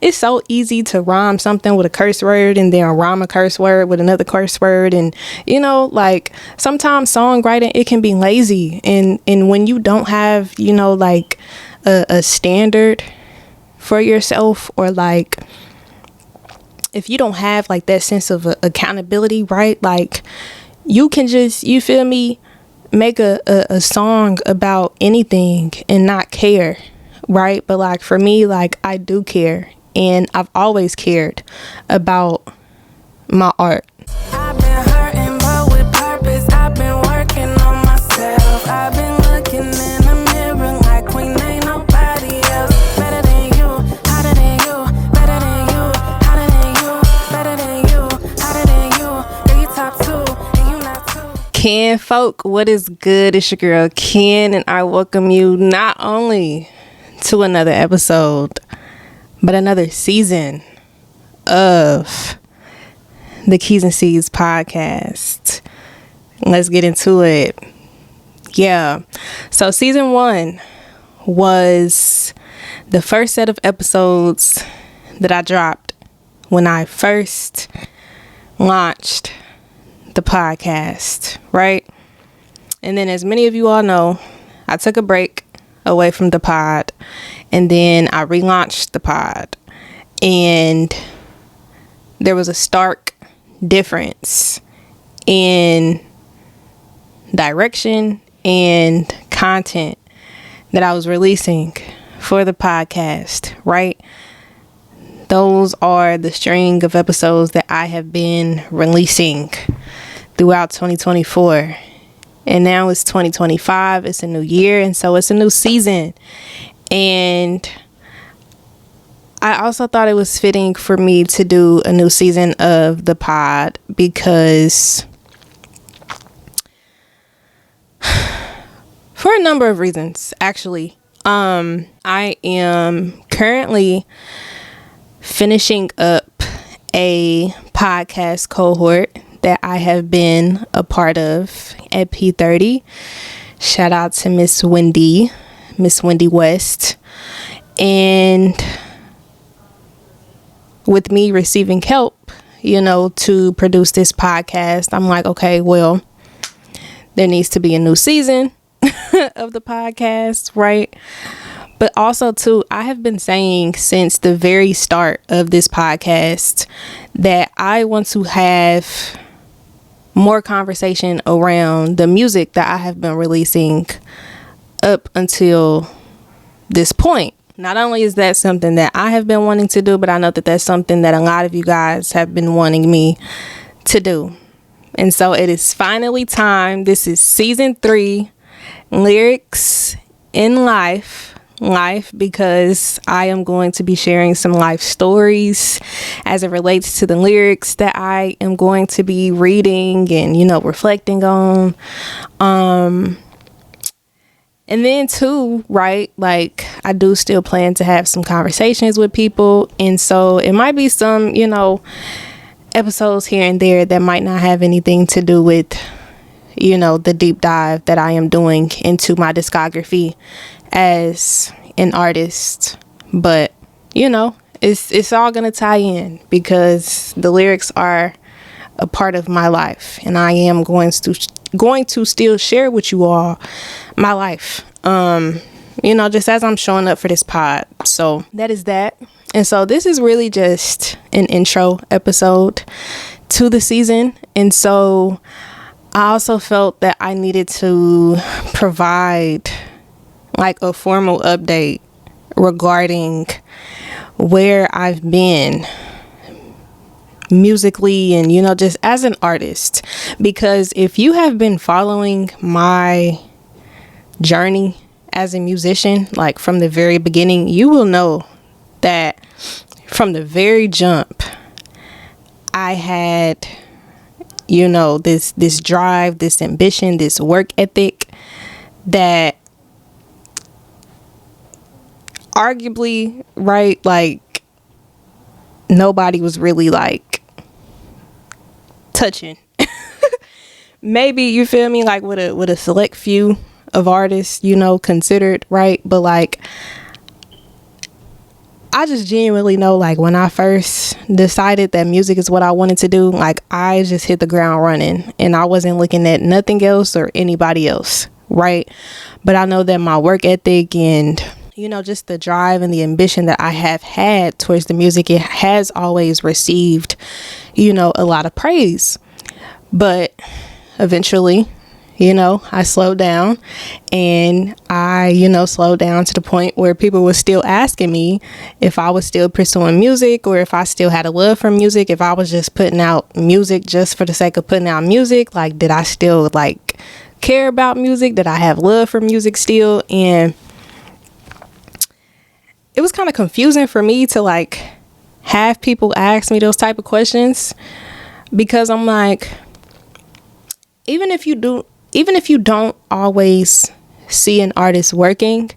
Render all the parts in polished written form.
It's so easy to rhyme something with a curse word and then rhyme a curse word with another curse word. And, like sometimes songwriting, it can be lazy. And when you don't have, like a standard for yourself, or like if you don't have like that sense of accountability, right? Like you can just, you feel me, make a song about anything and not care, right? But like for me, like I do care. And I've always cared about my art. I've been hurting, but with purpose. I've been working on myself. I've been looking in the mirror like queen, ain't nobody else. Better than you, hotter than you, better than you, hotter than you, better than you, hotter than you. Girl, you top 2 and you not 2. Kinfolk, what is good? It's your girl Ken, and I welcome you not only to another episode, but another season of the Keys and Seeds podcast. Let's get into it. Yeah. So season 1 was the first set of episodes that I dropped when I first launched the podcast, right? And then, as many of you all know, I took a break away from the pod, and then I relaunched the pod, and there was a stark difference in direction and content that I was releasing for the podcast, right? Those are the string of episodes that I have been releasing throughout 2024. And now it's 2025. It's a new year. And so it's a new season. And I also thought it was fitting for me to do a new season of the pod because for a number of reasons, actually. I am currently finishing up a podcast cohort that I have been a part of at P30. Shout out to Miss Wendy West. And with me receiving help, to produce this podcast, I'm like, okay, well, there needs to be a new season of the podcast, right? But also, too, I have been saying since the very start of this podcast that I want to have more conversation around the music that I have been releasing up until this point. Not only is that something that I have been wanting to do, but I know that that's something that a lot of you guys have been wanting me to do. And so it is finally time. This is season 3, Lyrics in Life, because I am going to be sharing some life stories as it relates to the lyrics that I am going to be reading and, reflecting on. And then too, right, like I do still plan to have some conversations with people. And so it might be some, episodes here and there that might not have anything to do with, the deep dive that I am doing into my discography as an artist. But, it's all going to tie in because the lyrics are a part of my life, and I am going to still share with you all my life, just as I'm showing up for this pod. So that is that. And so this is really just an intro episode to the season. And so I also felt that I needed to provide like a formal update regarding where I've been musically and, just as an artist. Because if you have been following my journey as a musician, like from the very beginning, you will know that from the very jump, I had, this drive, this ambition, this work ethic that arguably, right, like nobody was really like touching. Maybe, you feel me, like with a select few of artists, considered, right? But like I I just genuinely know, like, when I first decided that music is what I wanted to do, like, I just hit the ground running and I wasn't looking at nothing else or anybody else, right? But I know that my work ethic and, you know, just the drive and the ambition that I have had towards the music, it has always received, you know, a lot of praise. But eventually, you know, I slowed down, and I, you know, slowed down to the point where people were still asking me if I was still pursuing music, or if I still had a love for music, if I was just putting out music just for the sake of putting out music. Like, did I still, like, care about music? Did I have love for music still? And it was kind of confusing for me to, like, have people ask me those type of questions, because I'm like, even if you don't always see an artist working,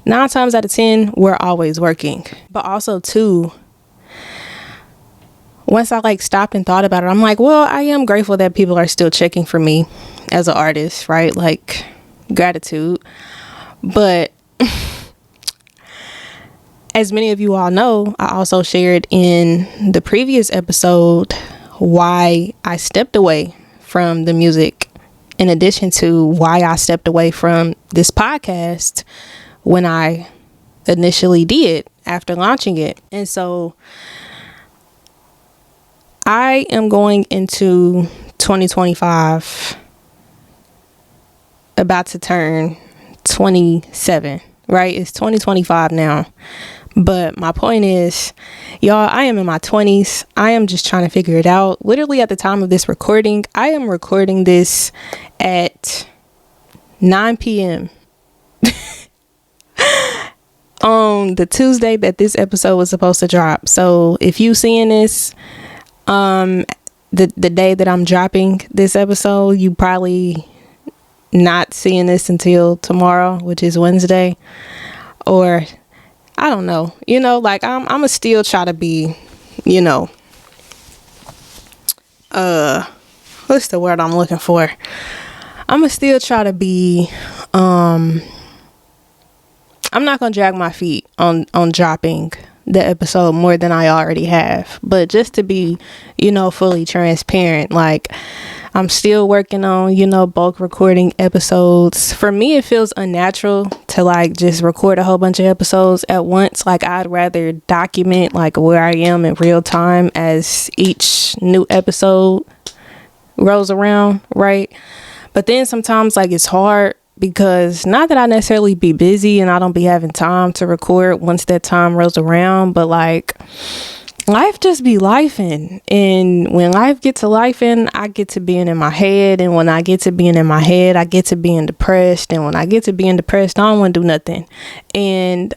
9 times out of 10, we're always working. But also too, once I, like, stopped and thought about it, I'm like, well, I am grateful that people are still checking for me as an artist, right? Like, gratitude. But as many of you all know, I also shared in the previous episode why I stepped away from the music, in addition to why I stepped away from this podcast when I initially did after launching it. And so I am going into 2025 about to turn 27, right? It's 2025 now. But my point is, y'all, I am in my 20s. I am just trying to figure it out. Literally at the time of this recording, I am recording this at 9 p.m. on the Tuesday that this episode was supposed to drop. So if you seeing this, the day that I'm dropping this episode, you probably not seeing this until tomorrow, which is Wednesday, or I don't know, you know, like, I'm gonna still try to be, you know, what's the word I'm looking for? I'm gonna still try to be, I'm not gonna drag my feet on dropping the episode more than I already have, but just to be, you know, fully transparent, like, I'm still working on, you know, bulk recording episodes. For me, it feels unnatural to, like, just record a whole bunch of episodes at once. Like, I'd rather document, like, where I am in real time as each new episode rolls around, right? But then sometimes, like, it's hard, because not that I necessarily be busy and I don't be having time to record once that time rolls around, but, like, life just be lifing. And when life gets to lifing, I get to being in my head. And when I get to being in my head, I get to being depressed. And when I get to being depressed, I don't want to do nothing. And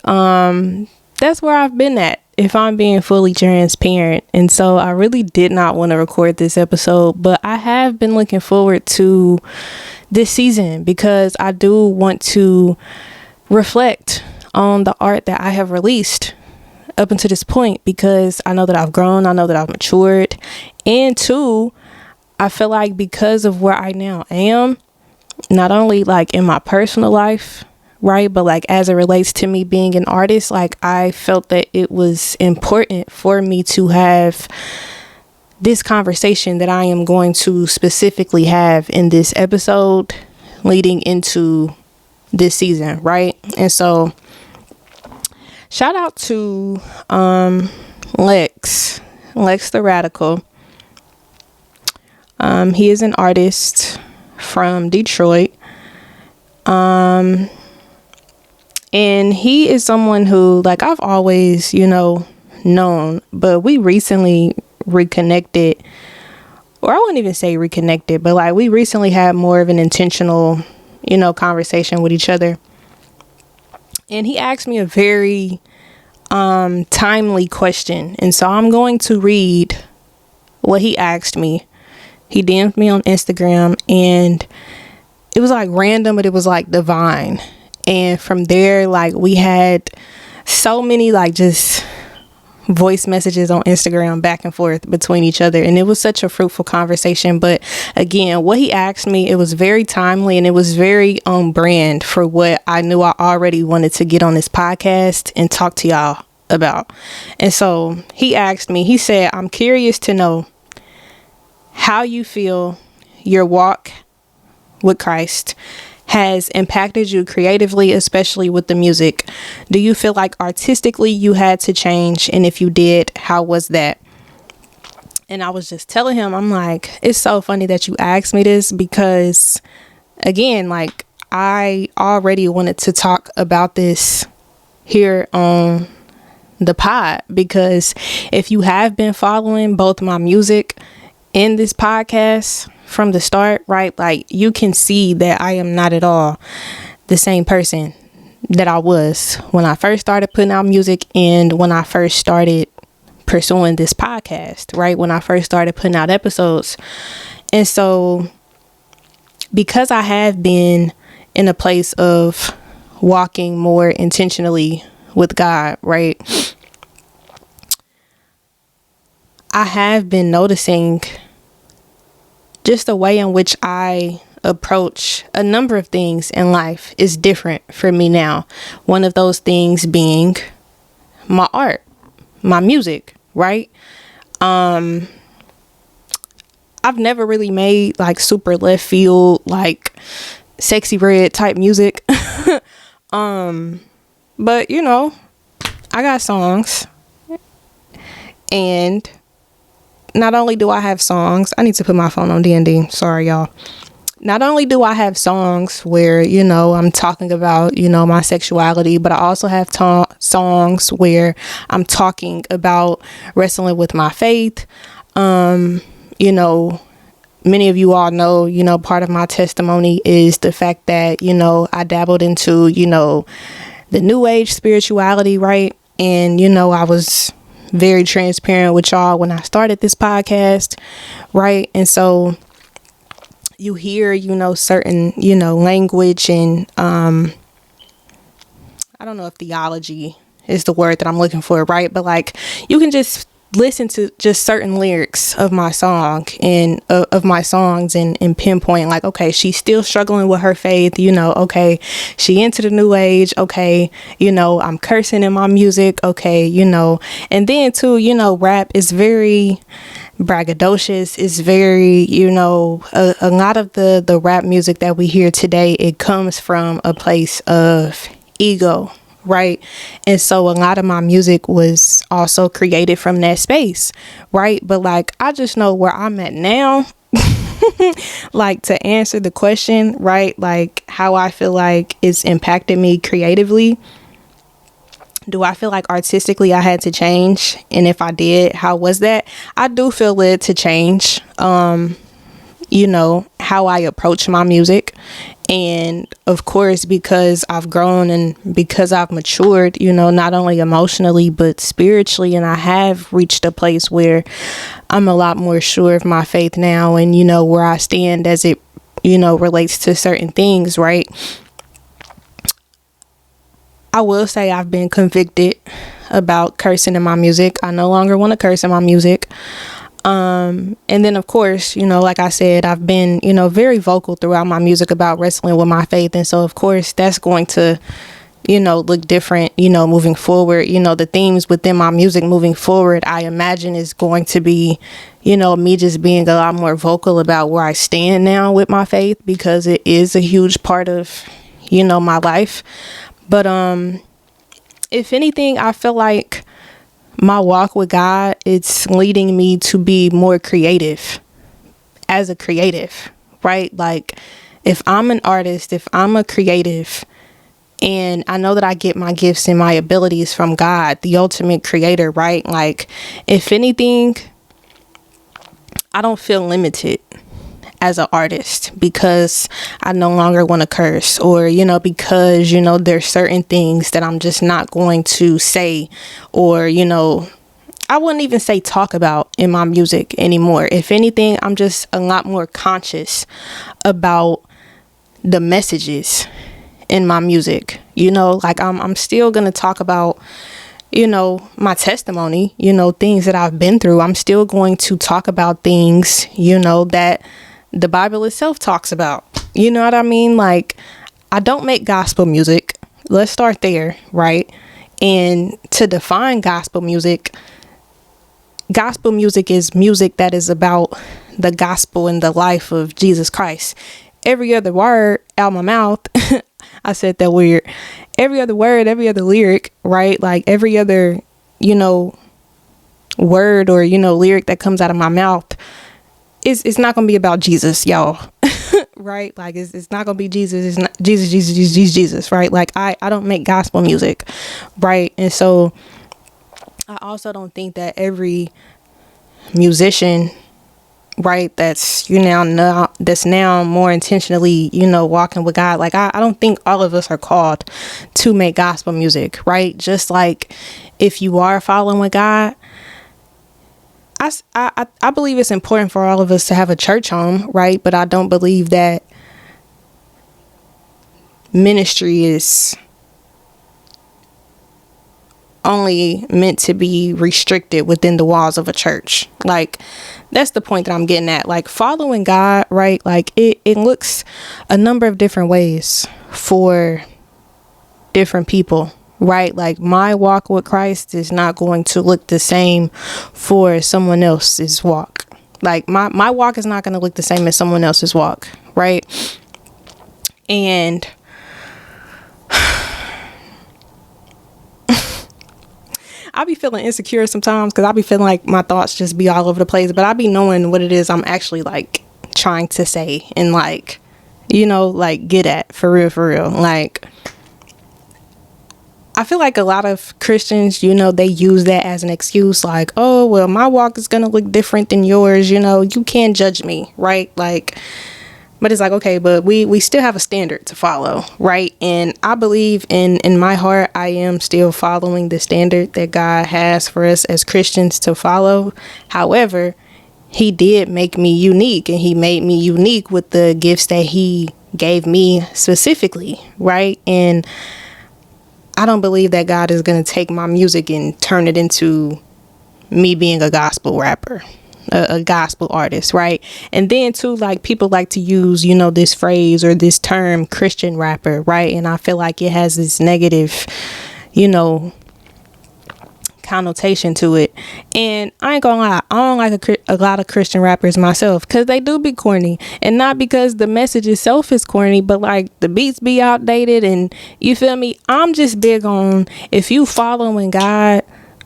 that's where I've been at, if I'm being fully transparent. And so I really did not want to record this episode, but I have been looking forward to this season, because I do want to reflect on the art that I have released up until this point, because I know that I've grown, I know that I've matured, and two, I feel like because of where I now am, not only, like, in my personal life, right, but, like, as it relates to me being an artist, like, I felt that it was important for me to have this conversation that I am going to specifically have in this episode leading into this season, right? And so shout out to Lex the Radical. He is an artist from Detroit. And he is someone who, like, I've always, you know, known, but we recently reconnected, or I wouldn't even say reconnected, but, like, we recently had more of an intentional, you know, conversation with each other. And he asked me a very timely question. And so I'm going to read what he asked me. He DM'd me on Instagram, and it was, like, random, but it was, like, divine. And from there, like, we had so many, like, just voice messages on Instagram back and forth between each other, and it was such a fruitful conversation. But again, what he asked me, it was very timely, and it was very on brand for what I knew I already wanted to get on this podcast and talk to y'all about. And so he asked me, he said, I'm curious to know how you feel your walk with Christ has impacted you creatively, especially with the music. Do you feel like artistically you had to change? And if you did, how was that? And I was just telling him, I'm like, it's so funny that you asked me this, because again, like, I already wanted to talk about this here on the pod, because if you have been following both my music and this podcast from the start, right, like, you can see that I am not at all the same person that I was when I first started putting out music and when I first started pursuing this podcast, right, when I first started putting out episodes. And so because I have been in a place of walking more intentionally with God, right, I have been noticing just the way in which I approach a number of things in life is different for me now. One of those things being my art, my music, right? I've never really made like super left field, like sexy red type music. But you know, I got songs, and not only do I have songs, I need to put my phone on D&D. Sorry, y'all. Not only do I have songs where, you know, I'm talking about, you know, my sexuality, but I also have songs where I'm talking about wrestling with my faith. You know, many of you all know, you know, part of my testimony is the fact that, you know, I dabbled into, you know, the new age spirituality, right? And, you know, I was very transparent with y'all when I started this podcast, right? And so you hear, you know, certain, you know, language and I don't know if theology is the word that I'm looking for, right? But like, you can just listen to just certain lyrics of my song and of my songs and pinpoint like, okay, she's still struggling with her faith, you know, okay, she into the new age, okay, you know, I'm cursing in my music, okay, you know. And then too, you know, rap is very braggadocious, is very, you know, a lot of the rap music that we hear today, it comes from a place of ego, right? And so a lot of my music was also created from that space, right? But like, I just know where I'm at now. Like, to answer the question, right, like how I feel like it's impacted me creatively. Do I feel like artistically I had to change? And if I did, how was that? I do feel led to change, you know, how I approach my music. And of course, because I've grown and because I've matured, you know, not only emotionally, but spiritually. And I have reached a place where I'm a lot more sure of my faith now and, you know, where I stand as it, you know, relates to certain things, right? I will say I've been convicted about cursing in my music. I no longer want to curse in my music. And then of course, you know, like I said, I've been, you know, very vocal throughout my music about wrestling with my faith. And so of course that's going to, you know, look different, you know, moving forward. You know, the themes within my music moving forward, I imagine is going to be, you know, me just being a lot more vocal about where I stand now with my faith, because it is a huge part of, you know, my life. But if anything, I feel like my walk with God, it's leading me to be more creative as a creative, right? Like, if I'm an artist, if I'm a creative, and I know that I get my gifts and my abilities from God, the ultimate creator, right? Like, if anything, I don't feel limited as an artist because I no longer want to curse, or, you know, because, you know, there's certain things that I'm just not going to say, or, you know, I wouldn't even say talk about in my music anymore. If anything, I'm just a lot more conscious about the messages in my music. You know, like I'm still going to talk about, you know, my testimony, you know, things that I've been through. I'm still going to talk about things, you know, that the Bible itself talks about. You know what I mean? Like, I don't make gospel music. Let's start there, right? And to define gospel music is music that is about the gospel and the life of Jesus Christ. Every other word out my mouth, I said that weird. Every other word, every other lyric, right? Like every other, word or, lyric that comes out of my mouth it's not going to be about Jesus, y'all. Right? Like it's not going to be Jesus. It's not Jesus, right? Like I don't make gospel music, right? And so I also don't think that every musician, right, that's that's now more intentionally walking with God, like I don't think all of us are called to make gospel music, right? Just like if you are following with God, I believe it's important for all of us to have a church home, right? But I don't believe that ministry is only meant to be restricted within the walls of a church. Like that's the point that I'm getting at. Like following God, right? Like it looks a number of different ways for different people, right? Like my walk with Christ is not going to look the same for someone else's walk. Like my walk is not going to look the same as someone else's walk, right? And I be feeling insecure sometimes because I be feeling like my thoughts just be all over the place, but I be knowing what it is I'm actually like trying to say and like, like get at for real. Like I feel like a lot of Christians, they use that as an excuse, like, oh, well, my walk is going to look different than yours. You can't judge me, right? Like, but it's like, okay, but we still have a standard to follow, right? And I believe in my heart, I am still following the standard that God has for us as Christians to follow. However, he did make me unique, and he made me unique with the gifts that he gave me specifically, right? And I don't believe that God is going to take my music and turn it into me being a gospel rapper, a gospel artist, right? And then too, like people like to use, this phrase or this term Christian rapper, right? And I feel like it has this negative, connotation to it. And I ain't gonna lie, I don't like a lot of Christian rappers myself because they do be corny, and not because the message itself is corny, but like the beats be outdated, and you feel me? I'm just big on, if you following God,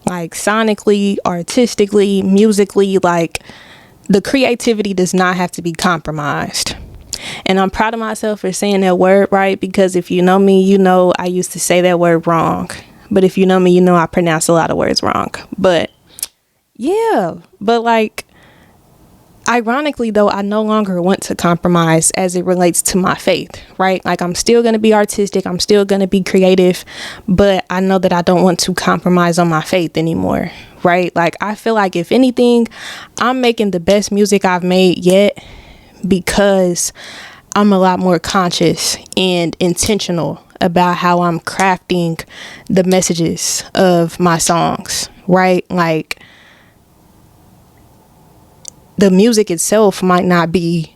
like sonically, artistically, musically, like the creativity does not have to be compromised. And I'm proud of myself for saying that word right, because if you know me, I used to say that word wrong. But if you know me, I pronounce a lot of words wrong. But yeah, but like, ironically though, I no longer want to compromise as it relates to my faith, right? Like I'm still going to be artistic. I'm still going to be creative, but I know that I don't want to compromise on my faith anymore, right? Like I feel like if anything, I'm making the best music I've made yet because I'm a lot more conscious and intentional about how I'm crafting the messages of my songs, right? Like the music itself might not be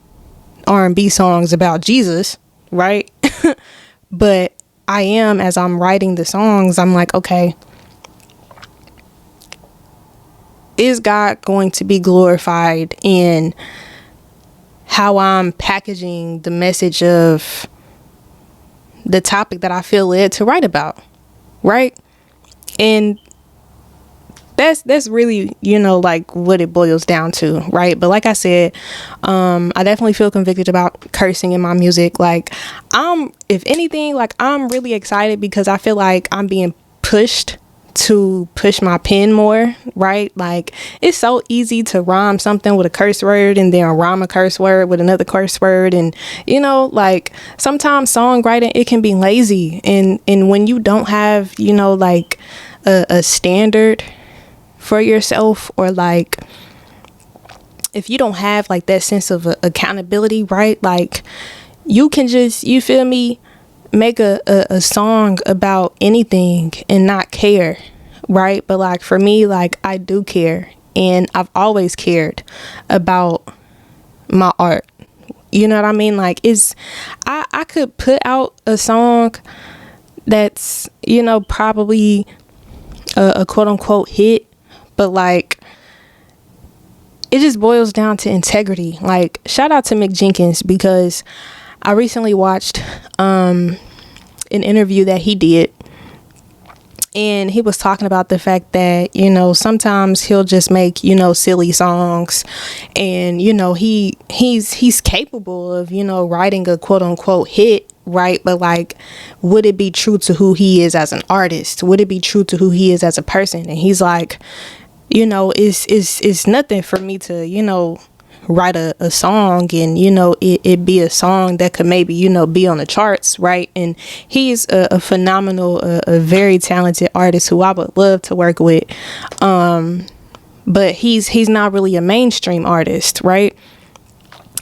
R&B songs about Jesus, right? But I am, as I'm writing the songs, I'm like, okay, is God going to be glorified in how I'm packaging the message of the topic that I feel led to write about, right? And that's really, like what it boils down to, right? But like I said, I definitely feel convicted about cursing in my music. Like if anything, like I'm really excited because I feel like I'm being pushed to push my pen more, right? Like it's so easy to rhyme something with a curse word and then rhyme a curse word with another curse word, and like sometimes songwriting, it can be lazy, and when you don't have like a standard for yourself, or like if you don't have like that sense of accountability, right? Like you can just, you feel me, make a song about anything and not care, right? But like for me, like I do care, and I've always cared about my art. You know what I mean? Like I could put out a song that's probably a quote unquote hit, but like it just boils down to integrity. Like, shout out to Mick Jenkins, because I recently watched an interview that he did, and he was talking about the fact that, you know, sometimes he'll just make, you know, silly songs, and, you know, he's capable of, you know, writing a quote unquote hit, right? But like, would it be true to who he is as an artist? Would it be true to who he is as a person? And he's like, you know, it's nothing for me to, you know, write a song and, you know, it be a song that could maybe, you know, be on the charts, right? And he's a phenomenal, a very talented artist who I would love to work with. But he's not really a mainstream artist, right?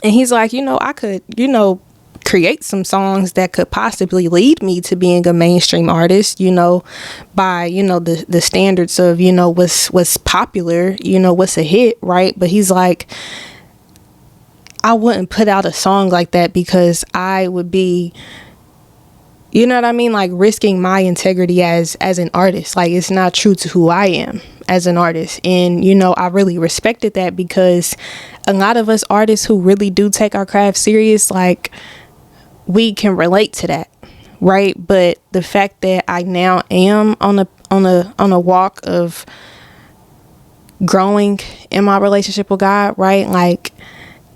And he's like, you know, I could, you know, create some songs that could possibly lead me to being a mainstream artist, you know, by, you know, the standards of, you know, what's popular, you know, what's a hit, right? But he's like, I wouldn't put out a song like that because I would be, you know what I mean, like risking my integrity as an artist. Like, it's not true to who I am as an artist. And, you know, I really respected that, because a lot of us artists who really do take our craft serious, like, we can relate to that, right? But the fact that I now am on a walk of growing in my relationship with God, right? Like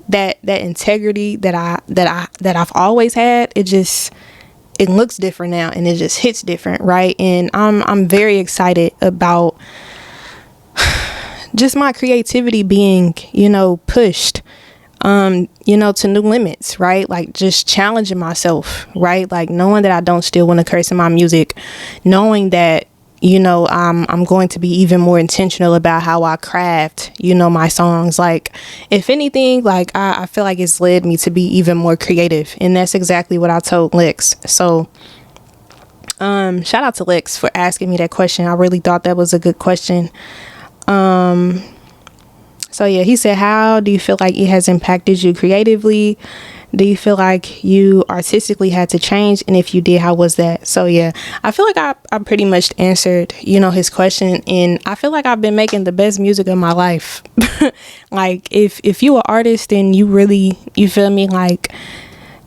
that integrity that I've always had, it looks different now, and it just hits different, right? And I'm very excited about just my creativity being, you know, pushed, you know, to new limits, right? Like, just challenging myself, right? Like, knowing that I don't still want to curse in my music, knowing that, you know, I'm going to be even more intentional about how I craft, you know, my songs. Like, if anything, like, I feel like it's led me to be even more creative, and that's exactly what I told Lex. So, shout out to Lex for asking me that question. I really thought that was a good question. So yeah, he said, how do you feel like it has impacted you creatively? Do you feel like you artistically had to change? And if you did, how was that? So yeah, I feel like I pretty much answered, you know, his question. And I feel like I've been making the best music of my life. Like, if you an artist and you really, you feel me, like,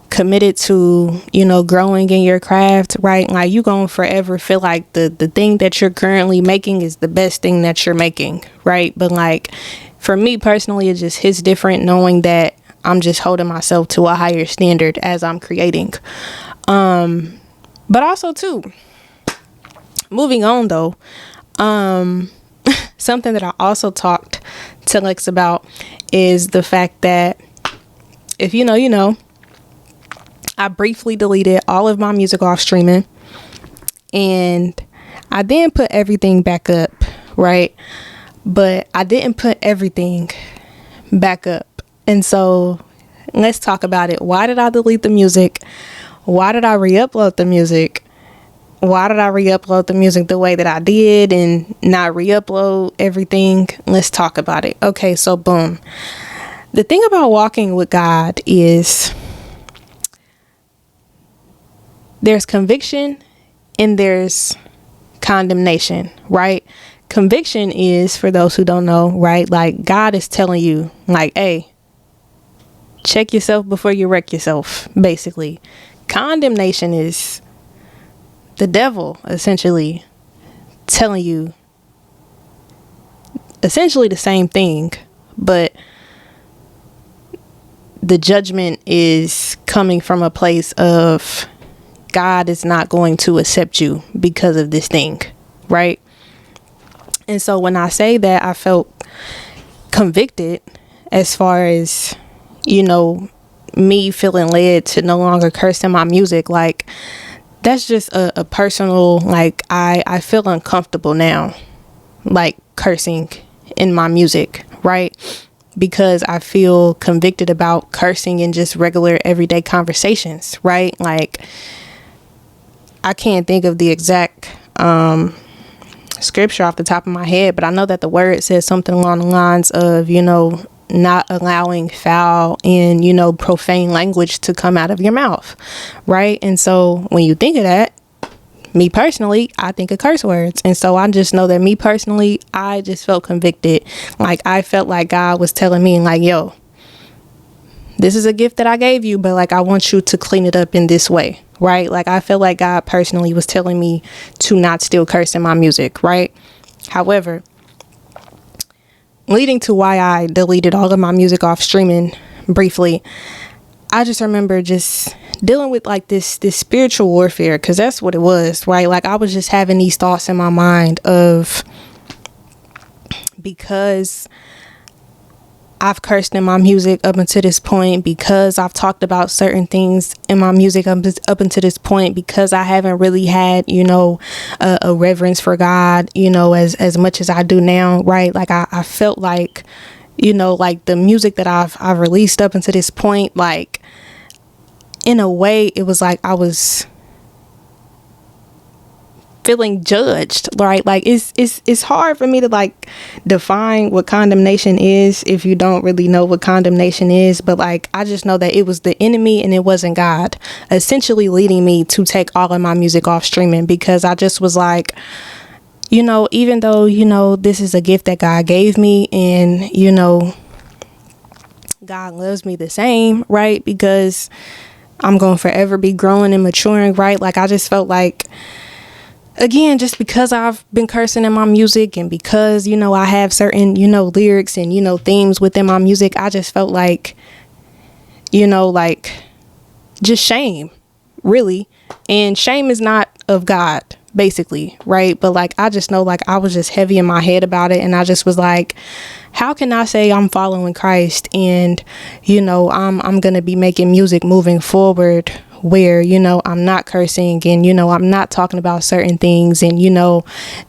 committed to, you know, growing in your craft, right? Like, you gonna forever feel like the thing that you're currently making is the best thing that you're making, right? But like, for me personally, it just hits different knowing that I'm just holding myself to a higher standard as I'm creating. But also too, moving on though, something that I also talked to Lex about is the fact that if you know, I briefly deleted all of my music off streaming, and I then put everything back up, right? But I didn't put everything back up. And so let's talk about it. Why did I delete the music? Why did I re-upload the music? Why did I re-upload the music the way that I did and not re-upload everything? Let's talk about it. Okay, so boom. The thing about walking with God is there's conviction and there's condemnation, right? Conviction is, for those who don't know, right? Like, God is telling you, like, hey, check yourself before you wreck yourself, basically. Condemnation is the devil essentially telling you essentially the same thing, but the judgment is coming from a place of God is not going to accept you because of this thing, right? And so when I say that, I felt convicted as far as, you know, me feeling led to no longer curse in my music. Like, that's just a personal, like, I feel uncomfortable now, like, cursing in my music, right? Because I feel convicted about cursing in just regular everyday conversations, right? Like, I can't think of the exact scripture off the top of my head, but I know that the word says something along the lines of, you know, not allowing foul and, you know, profane language to come out of your mouth, right? And so when you think of that, me personally, I think of curse words. And so I just know that me personally, I just felt convicted. Like, I felt like God was telling me, like, yo, this is a gift that I gave you, but like, I want you to clean it up in this way, right? Like, I felt like God personally was telling me to not still curse in my music, right? However, leading to why I deleted all of my music off streaming briefly, I just remember just dealing with like this spiritual warfare, because that's what it was, right? Like, I was just having these thoughts in my mind of, because I've cursed in my music up until this point, because I've talked about certain things in my music up until this point, because I haven't really had, a reverence for God, as much as I do now, right? Like, I felt like, like the music that I've released up until this point, like, in a way, it was like I was feeling judged, right? Like, it's hard for me to like define what condemnation is if you don't really know what condemnation is, but like, I just know that it was the enemy and it wasn't God essentially leading me to take all of my music off streaming, because I just was like, even though this is a gift that God gave me, and God loves me the same, right? Because I'm going to forever be growing and maturing, right? Like, I just felt like, again, just because I've been cursing in my music, and because, I have certain, lyrics and, themes within my music, I just felt like, like just shame, really. And shame is not of God, basically, right? But like, I just know, like, I was just heavy in my head about it, and I just was like, how can I say I'm following Christ and, I'm going to be making music moving forward where, I'm not cursing and, I'm not talking about certain things, and,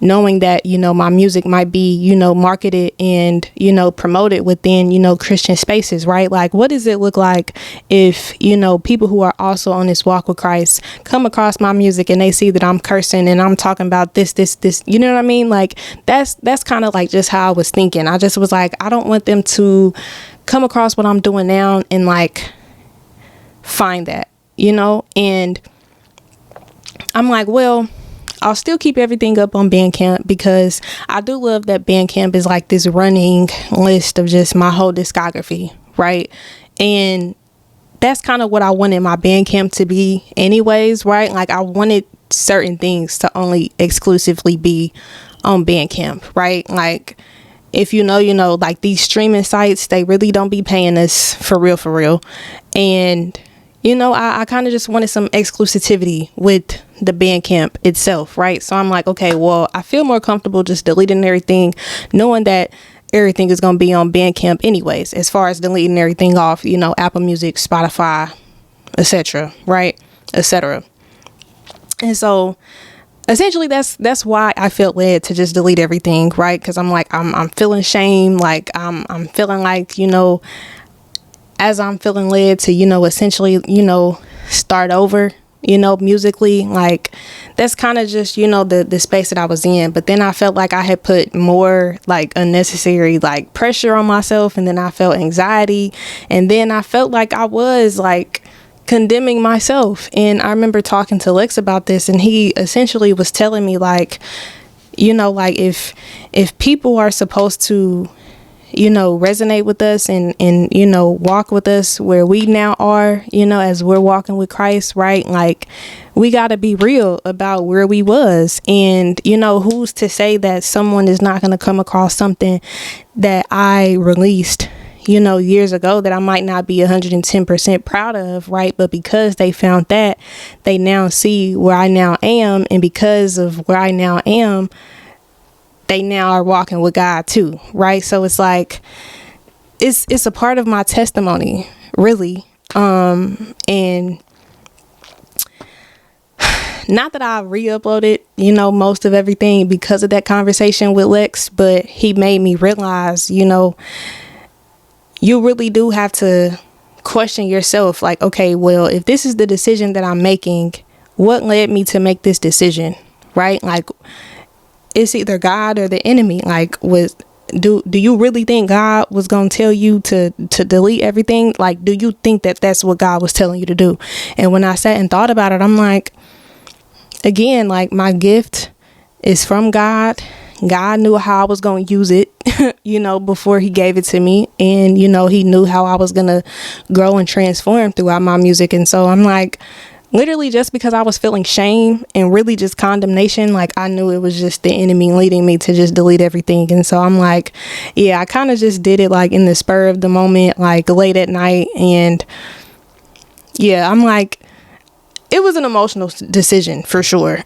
knowing that, my music might be, marketed and, promoted within, Christian spaces, right? Like, what does it look like if, people who are also on this walk with Christ come across my music and they see that I'm cursing and I'm talking about this, you know what I mean? Like, that's kind of like just how I was thinking. I just was like, I don't want them to come across what I'm doing now and like find that, and I'm like, well, I'll still keep everything up on Bandcamp, because I do love that Bandcamp is like this running list of just my whole discography, right? And that's kind of what I wanted my Bandcamp to be anyways, right? Like, I wanted certain things to only exclusively be on Bandcamp, right? Like, if like these streaming sites, they really don't be paying us for real. And I kind of just wanted some exclusivity with the Bandcamp itself, right? So I'm like, okay, well, I feel more comfortable just deleting everything, knowing that everything is going to be on Bandcamp anyways, as far as deleting everything off, Apple Music, Spotify, etc., right? Etc. And so essentially that's why I felt led to just delete everything, right? Because I'm like, I'm feeling shame, like I'm feeling like, as I'm feeling led to, essentially, start over, musically, like, that's kind of just, the space that I was in. But then I felt like I had put more like unnecessary like pressure on myself, and then I felt anxiety, and then I felt like I was like condemning myself. And I remember talking to Lex about this, and he essentially was telling me like, like if people are supposed to resonate with us and walk with us where we now are, as we're walking with Christ, right? Like, we got to be real about where we was. And, who's to say that someone is not going to come across something that I released, years ago that I might not be 110% proud of, right? But because they found that, they now see where I now am. And because of where I now am, they now are walking with God too, right? So it's like, it's a part of my testimony, really. And not that I re-uploaded, most of everything because of that conversation with Lex, but he made me realize, you really do have to question yourself. Like, okay, well, if this is the decision that I'm making, what led me to make this decision, right? Like, it's either God or the enemy. Like, do you really think God was going to tell you to delete everything? Like, do you think that that's what God was telling you to do? And when I sat and thought about it, I'm like, again, like, my gift is from God. God knew how I was going to use it, before he gave it to me. And, he knew how I was going to grow and transform throughout my music. And so I'm like, literally, just because I was feeling shame and really just condemnation, like, I knew it was just the enemy leading me to just delete everything. And so I'm like, yeah, I kind of just did it like in the spur of the moment, like late at night. And yeah, I'm like, it was an emotional decision for sure.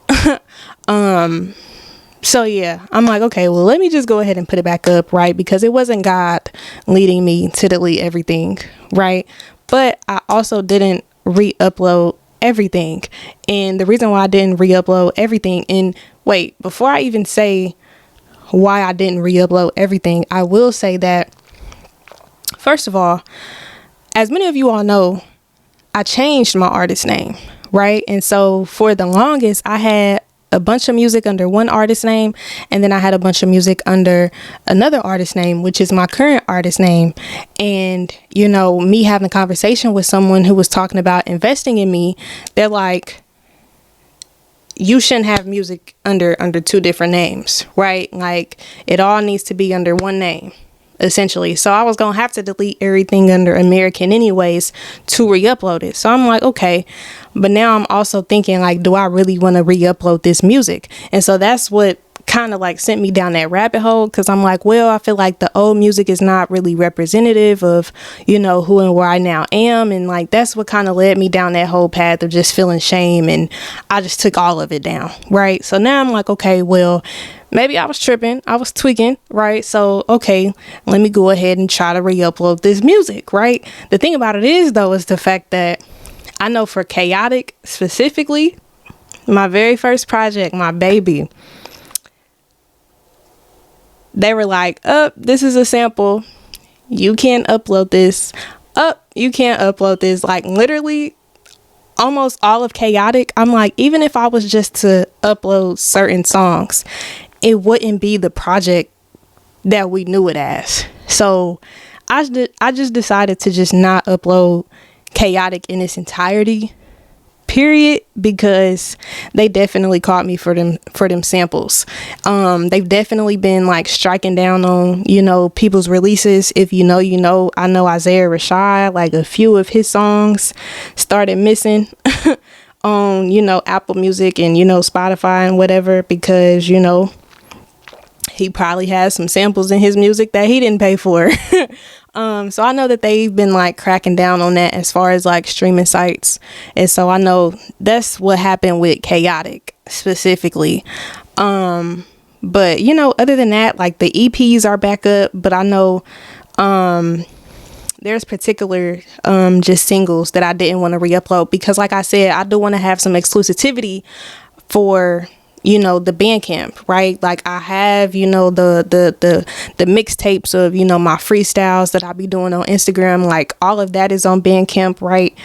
So yeah, I'm like, okay, well, let me just go ahead and put it back up, right? Because it wasn't God leading me to delete everything, right? But I also didn't re-upload everything. And the reason why I didn't re-upload everything, and wait, before I even say why I didn't re-upload everything, I will say that, first of all, as many of you all know, I changed my artist name, right? And so for the longest, I had a bunch of music under one artist name, and then I had a bunch of music under another artist name, which is my current artist name. And me having a conversation with someone who was talking about investing in me, they're like, you shouldn't have music under two different names, right? Like, it all needs to be under one name, essentially. So I was gonna have to delete everything under American anyways to re-upload it. So I'm like, okay, but now I'm also thinking, like, do I really want to re-upload this music? And so that's what kind of like sent me down that rabbit hole, because I'm like, well, I feel like the old music is not really representative of who and where I now am. And like, that's what kind of led me down that whole path of just feeling shame, and I just took all of it down, right? So now I'm like, okay, well, maybe I was tripping, I was tweaking, right? So, okay, let me go ahead and try to re-upload this music, right? The thing about it is, though, is the fact that I know for Chaotic specifically, my very first project, my baby, they were like, this is a sample. You can't upload this. You can't upload this. Like, literally, almost all of Chaotic, I'm like, even if I was just to upload certain songs, it wouldn't be the project that we knew it as. So I just decided to just not upload Chaotic in its entirety, period, because they definitely caught me for them samples. They've definitely been like striking down on people's releases. If I know Isaiah Rashad, like a few of his songs started missing on Apple Music and Spotify and whatever, because he probably has some samples in his music that he didn't pay for. So I know that they've been like cracking down on that as far as like streaming sites. And so I know that's what happened with Chaotic specifically. But other than that, like, the EPs are back up, but I know there's particular just singles that I didn't want to re-upload, because like I said, I do want to have some exclusivity for the Bandcamp, right? Like, I have the mixtapes of my freestyles that I be doing on Instagram, like all of that is on Bandcamp, right?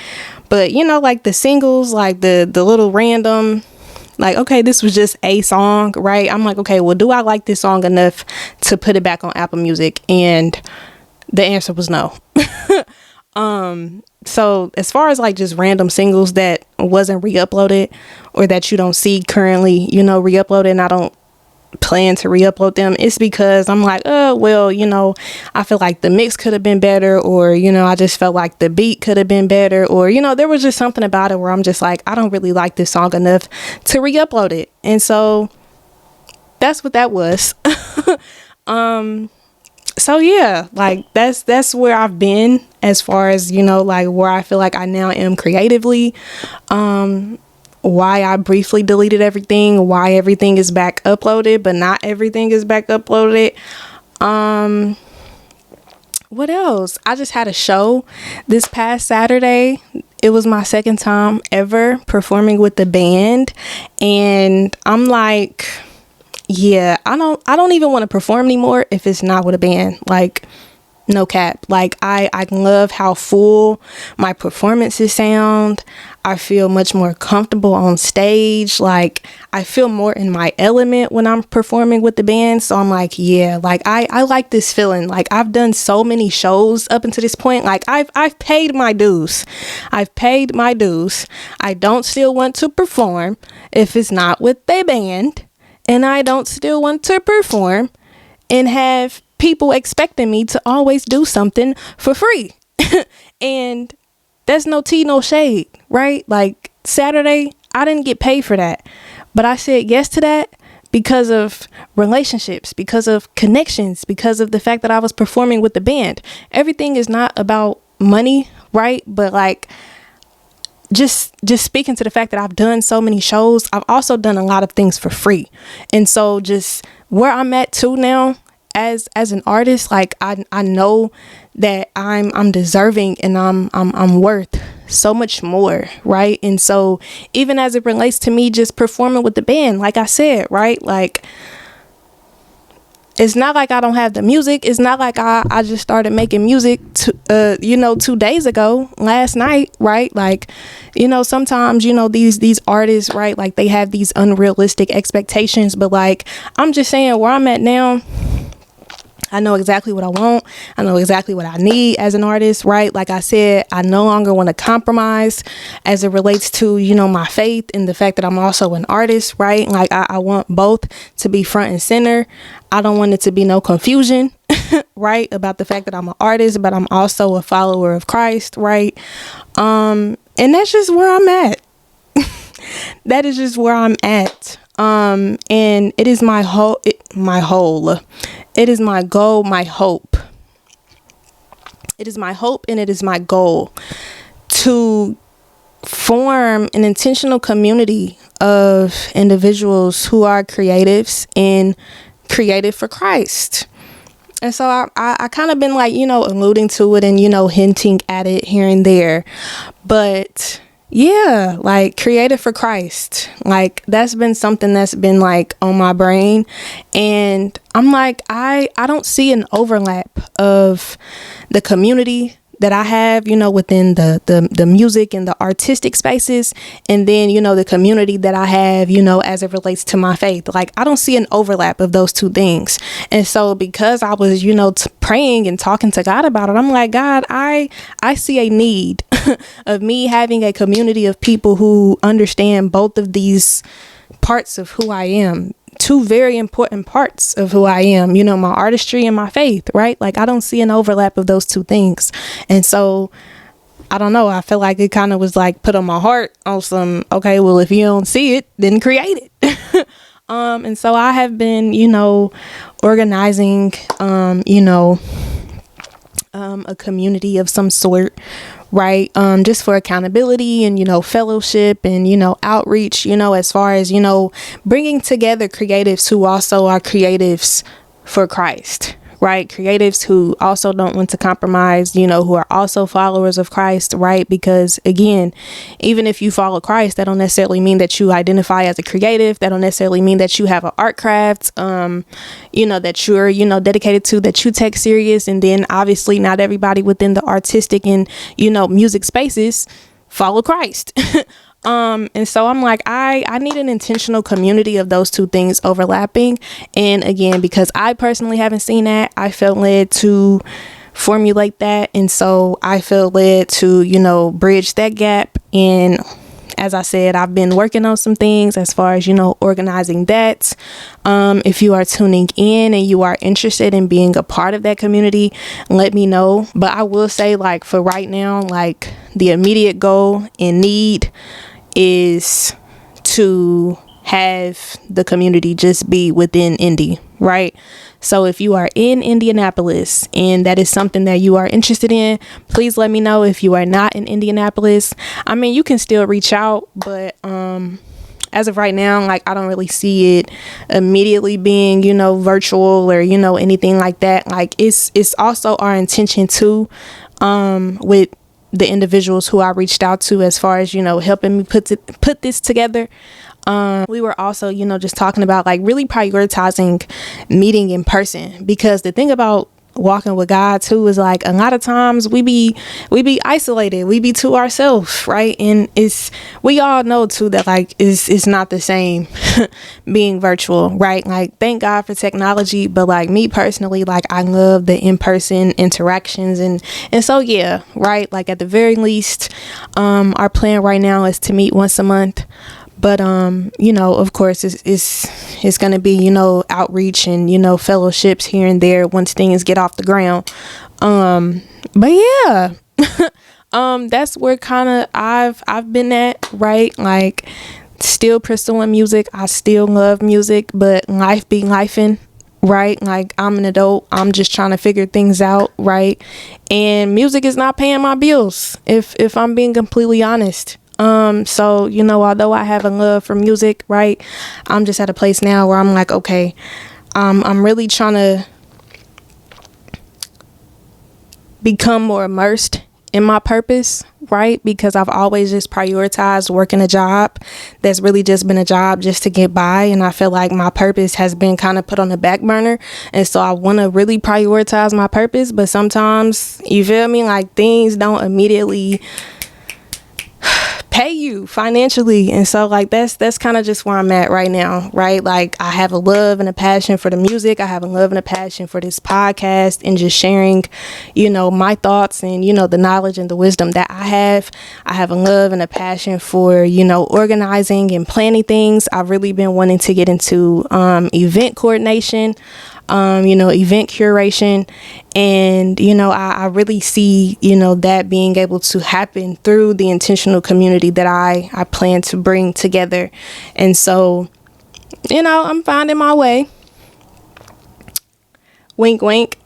But like the singles, like the little random, like, okay, this was just a song, right? I'm like, okay, well, do I like this song enough to put it back on Apple Music? And the answer was no. So as far as like just random singles that wasn't re-uploaded, or that you don't see currently, re-uploaded, and I don't plan to re-upload them, it's because I'm like, well, I feel like the mix could have been better, or, I just felt like the beat could have been better, or, there was just something about it where I'm just like, I don't really like this song enough to re-upload it. And so that's what that was. So yeah, like that's where I've been as far as, like where I feel like I now am creatively, why I briefly deleted everything, why everything is back uploaded, but not everything is back uploaded. What else? I just had a show this past Saturday. It was my second time ever performing with the band, and I'm like, yeah, I don't even want to perform anymore if it's not with a band. Like, No cap. Like I love how full my performances sound. I feel much more comfortable on stage. Like I feel more in my element when I'm performing with the band. So I'm like, yeah, like I like this feeling. Like I've done so many shows up until this point. Like I've paid my dues. I've paid my dues. I don't still want to perform if it's not with a band. And I don't still want to perform and have people expecting me to always do something for free. And that's no tea, no shade, right? Like Saturday, I didn't get paid for that, but I said yes to that because of relationships, because of connections, because of the fact that I was performing with the band. Everything is not about money, right? But like just speaking to the fact that I've done so many shows, I've also done a lot of things for free. And so just where I'm at too now, as an artist, like I know that I'm deserving and I'm worth so much more, right? And so even as it relates to me just performing with the band, like I said, right, like it's not like I don't have the music. It's not like I just started making music 2 days ago, last night, right? Like, sometimes, these artists, right, like they have these unrealistic expectations, but like I'm just saying where I'm at now, I know exactly what I want. I know exactly what I need as an artist, right? Like I said, I no longer want to compromise as it relates to, my faith and the fact that I'm also an artist, right? Like I want both to be front and center. I don't want it to be no confusion, right? About the fact that I'm an artist, but I'm also a follower of Christ, right? And that's just where I'm at. That is just where I'm at. And it is my whole, it is my goal, my hope. It is my hope and it is my goal to form an intentional community of individuals who are creatives and creative for Christ. And so I kind of been like, alluding to it and, hinting at it here and there. But yeah, like creative for Christ, like that's been something that's been like on my brain. And I'm like, I don't see an overlap of the community that I have, within the music and the artistic spaces. And then, the community that I have, as it relates to my faith. Like I don't see an overlap of those two things. And so because I was, praying and talking to God about it, I'm like, God, I see a need of me having a community of people who understand both of these parts of who I am. Two very important parts of who I am, my artistry and my faith, right? Like I don't see an overlap of those two things. And so I don't know, I feel like it kind of was like put on my heart on some, okay, well, if you don't see it, then create it. And so I have been, organizing, a community of some sort, right? Just for accountability and, fellowship and, outreach, as far as, bringing together creatives who also are creatives for Christ, right? Creatives who also don't want to compromise, who are also followers of Christ, right? Because again, even if you follow Christ, that don't necessarily mean that you identify as a creative. That don't necessarily mean that you have an art craft, that you're, dedicated to, that you take serious. And then obviously not everybody within the artistic and, music spaces follow Christ. And so I'm like, I need an intentional community of those two things overlapping. And again, because I personally haven't seen that, I felt led to formulate that. And so I felt led to, bridge that gap. And as I said, I've been working on some things as far as, organizing that. If you are tuning in and you are interested in being a part of that community, let me know. But I will say, like, for right now, like the immediate goal and need is to have the community just be within Indy, right? So if you are in Indianapolis and that is something that you are interested in, please let me know. If you are not in Indianapolis, I mean, you can still reach out, but as of right now, like I don't really see it immediately being, virtual or, anything like that. Like it's also our intention too, with the individuals who I reached out to as far as, helping me put this together. We were also, just talking about like really prioritizing meeting in person, because the thing about walking with God too is like a lot of times we be isolated, we be to ourselves, right? And we all know too that like it's not the same being virtual, right? Like thank God for technology, but like me personally, like I love the in-person interactions, and so yeah, right? Like at the very least, our plan right now is to meet once a month. But of course it's going to be, outreach and, fellowships here and there once things get off the ground. But yeah, that's where kind of I've been at, right? Like still pursuing music. I still love music, but life be lifing, right? Like I'm an adult. I'm just trying to figure things out, right? And music is not paying my bills, if I'm being completely honest. So, although I have a love for music, right, I'm just at a place now where I'm like, okay, I'm really trying to become more immersed in my purpose, right? Because I've always just prioritized working a job that's really just been a job just to get by. And I feel like my purpose has been kind of put on the back burner. And so I want to really prioritize my purpose. But sometimes, you feel me, like things don't immediately pay you financially, and so like that's kind of just where I'm at right now, right? Like I have a love and a passion for the music. I have a love and a passion for this podcast and just sharing, my thoughts and the knowledge and the wisdom that I have a love and a passion for organizing and planning things. I've really been wanting to get into event coordination, event curation. And, I really see, that being able to happen through the intentional community that I plan to bring together. And so, I'm finding my way. Wink, wink.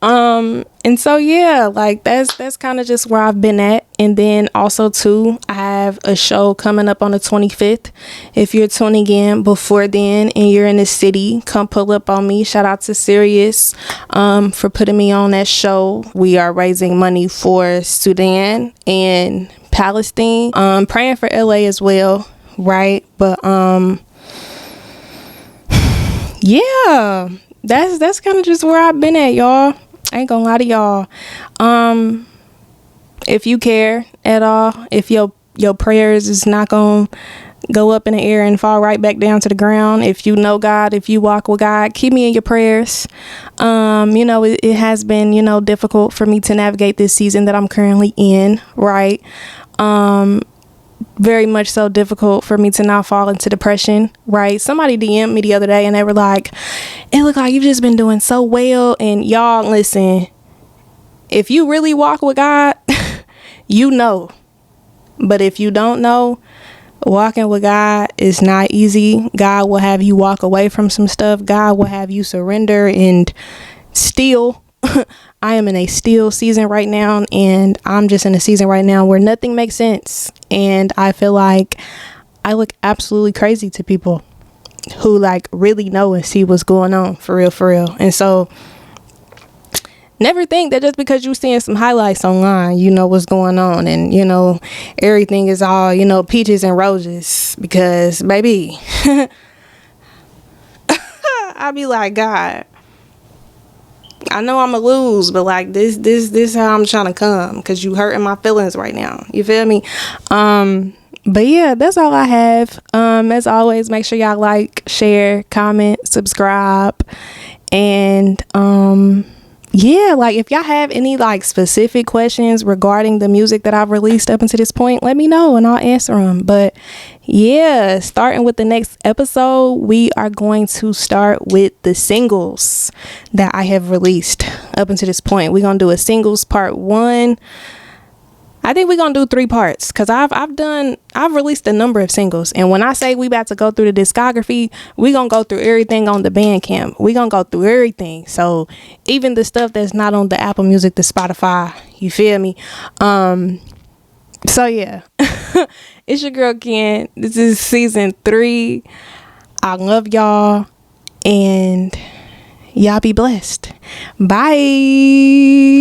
And so, yeah, like that's kind of just where I've been at. And then also too, I have a show coming up on the 25th. If you're tuning in before then and you're in the city, come pull up on me. Shout out to Sirius, for putting me on that show. We are raising money for Sudan and Palestine. Praying for LA as well. Right. But, yeah, that's kind of just where I've been at, y'all. I ain't gonna lie to y'all. If you care at all, if your prayers is not gonna go up in the air and fall right back down to the ground, if you know God, if you walk with God, keep me in your prayers. It has been, difficult for me to navigate this season that I'm currently in, right? Very much so difficult for me to not fall into depression, right? Somebody DM'd me the other day and they were like, it looked like you've just been doing so well. And y'all, listen, if you really walk with God, you know. But if you don't know, walking with God is not easy. God will have you walk away from some stuff. God will have you surrender and steal. I am in a still season right now, and I'm just in a season right now where nothing makes sense. And I feel like I look absolutely crazy to people who like really know and see what's going on for real. And so never think that just because you're seeing some highlights online, you know what's going on, and everything is all peaches and roses, because baby I be like, God, I know I'm gonna lose, but like this how I'm trying to come, because you hurting my feelings right now. You feel me? But yeah, that's all I have. As always, make sure y'all like, share, comment, subscribe, and yeah, like if y'all have any like specific questions regarding the music that I've released up until this point, let me know and I'll answer them. But yeah, starting with the next episode, we are going to start with the singles that I have released up until this point. We're gonna do a singles part 1. I think we're gonna do 3 parts, because I've released a number of singles, and when I say we about to go through the discography, we gonna go through everything on the Bandcamp. We gonna go through everything, so even the stuff that's not on the Apple Music, the Spotify, you feel me? So yeah, it's your girl Ken. This is season 3. I love y'all, and y'all be blessed. Bye.